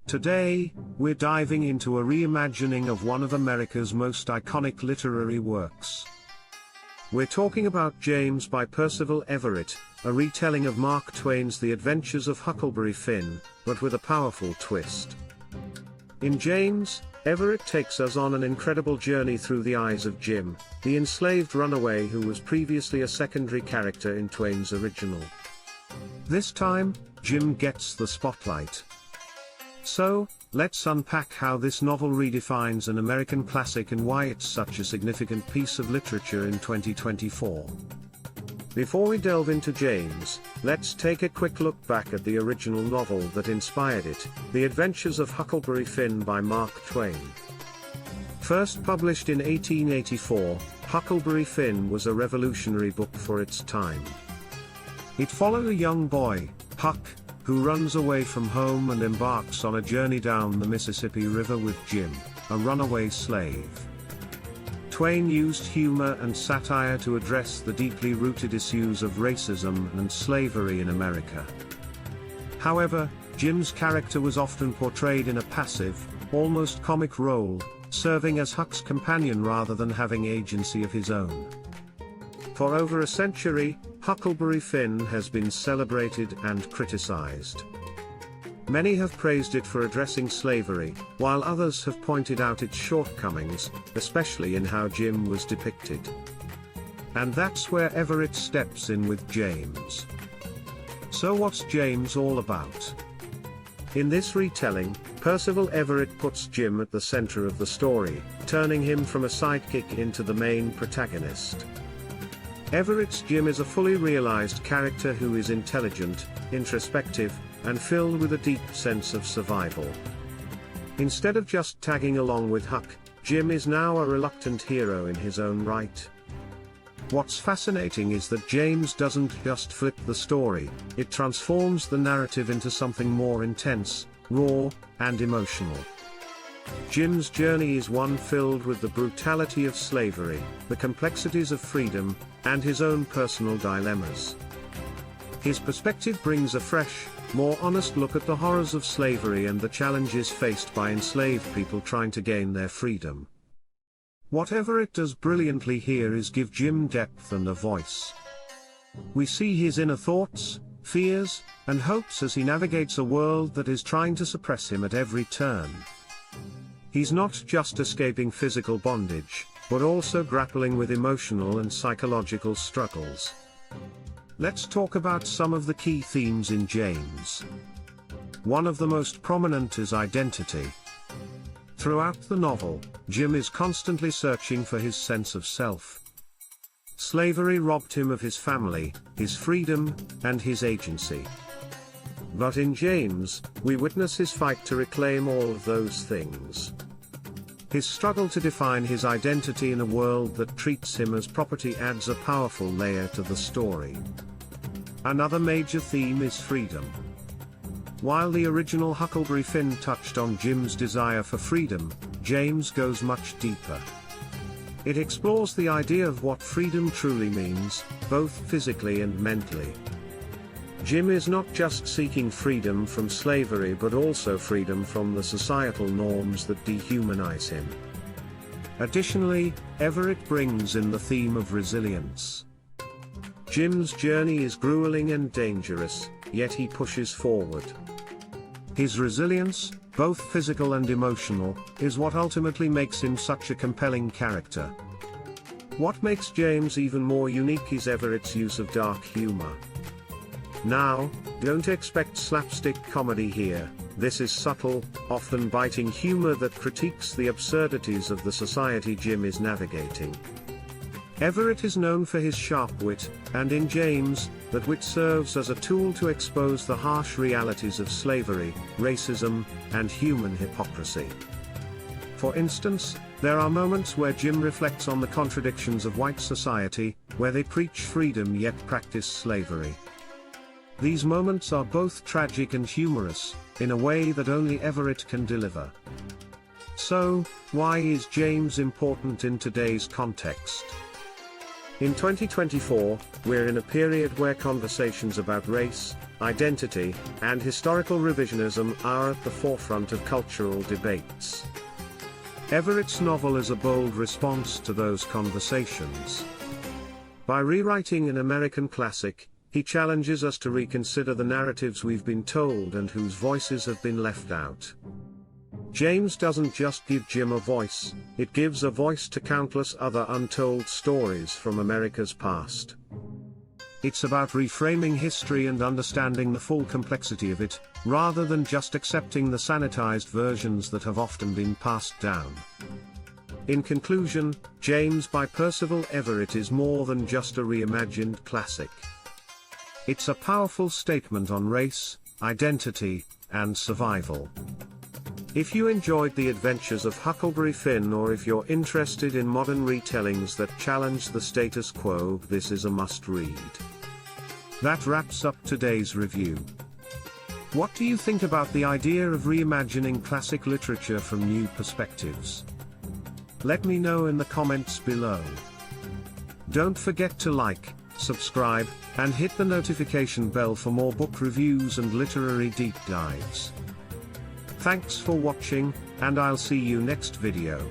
Today, we're diving into a reimagining of one of America's most iconic literary works. We're talking about James by Percival Everett, a retelling of Mark Twain's The Adventures of Huckleberry Finn, but with a powerful twist. In James, Everett takes us on an incredible journey through the eyes of Jim, the enslaved runaway who was previously a secondary character in Twain's original. This time, Jim gets the spotlight. So, let's unpack how this novel redefines an American classic and why it's such a significant piece of literature in 2024. Before we delve into James, let's take a quick look back at the original novel that inspired it, The Adventures of Huckleberry Finn by Mark Twain. First published in 1884, Huckleberry Finn was a revolutionary book for its time. It followed a young boy, Huck, who runs away from home and embarks on a journey down the Mississippi River with Jim, a runaway slave. Twain used humor and satire to address the deeply rooted issues of racism and slavery in America. However, Jim's character was often portrayed in a passive, almost comic role, serving as Huck's companion rather than having agency of his own. For over a century, Huckleberry Finn has been celebrated and criticized. Many have praised it for addressing slavery, while others have pointed out its shortcomings, especially in how Jim was depicted. And that's where Everett steps in with James. So what's James all about? In this retelling, Percival Everett puts Jim at the center of the story, turning him from a sidekick into the main protagonist. Everett's Jim is a fully realized character who is intelligent, introspective, and filled with a deep sense of survival. Instead of just tagging along with Huck, Jim is now a reluctant hero in his own right. What's fascinating is that James doesn't just flip the story, it transforms the narrative into something more intense, raw, and emotional. Jim's journey is one filled with the brutality of slavery, the complexities of freedom, and his own personal dilemmas. His perspective brings a fresh, more honest look at the horrors of slavery and the challenges faced by enslaved people trying to gain their freedom. What Everett does brilliantly here is give Jim depth and a voice. We see his inner thoughts, fears, and hopes as he navigates a world that is trying to suppress him at every turn. He's not just escaping physical bondage, but also grappling with emotional and psychological struggles. Let's talk about some of the key themes in James. One of the most prominent is identity. Throughout the novel, Jim is constantly searching for his sense of self. Slavery robbed him of his family, his freedom, and his agency. But in James, we witness his fight to reclaim all of those things. His struggle to define his identity in a world that treats him as property adds a powerful layer to the story. Another major theme is freedom. While the original Huckleberry Finn touched on Jim's desire for freedom, James goes much deeper. It explores the idea of what freedom truly means, both physically and mentally. Jim is not just seeking freedom from slavery but also freedom from the societal norms that dehumanize him. Additionally, Everett brings in the theme of resilience. Jim's journey is grueling and dangerous, yet he pushes forward. His resilience, both physical and emotional, is what ultimately makes him such a compelling character. What makes James even more unique is Everett's use of dark humor. Now, don't expect slapstick comedy here. This is subtle, often biting humor that critiques the absurdities of the society Jim is navigating. Everett is known for his sharp wit, and in James, that wit serves as a tool to expose the harsh realities of slavery, racism, and human hypocrisy. For instance, there are moments where Jim reflects on the contradictions of white society, where they preach freedom yet practice slavery. These moments are both tragic and humorous, in a way that only Everett can deliver. So, why is James important in today's context? In 2024, we're in a period where conversations about race, identity, and historical revisionism are at the forefront of cultural debates. Everett's novel is a bold response to those conversations. By rewriting an American classic, he challenges us to reconsider the narratives we've been told and whose voices have been left out. James doesn't just give Jim a voice, it gives a voice to countless other untold stories from America's past. It's about reframing history and understanding the full complexity of it, rather than just accepting the sanitized versions that have often been passed down. In conclusion, James by Percival Everett is more than just a reimagined classic. It's a powerful statement on race, identity, and survival. If you enjoyed the adventures of Huckleberry Finn, or if you're interested in modern retellings that challenge the status quo, this is a must-read. That wraps up today's review. What do you think about the idea of reimagining classic literature from new perspectives? Let me know in the comments below. Don't forget to like, subscribe, and hit the notification bell for more book reviews and literary deep dives. Thanks for watching, and I'll see you next video.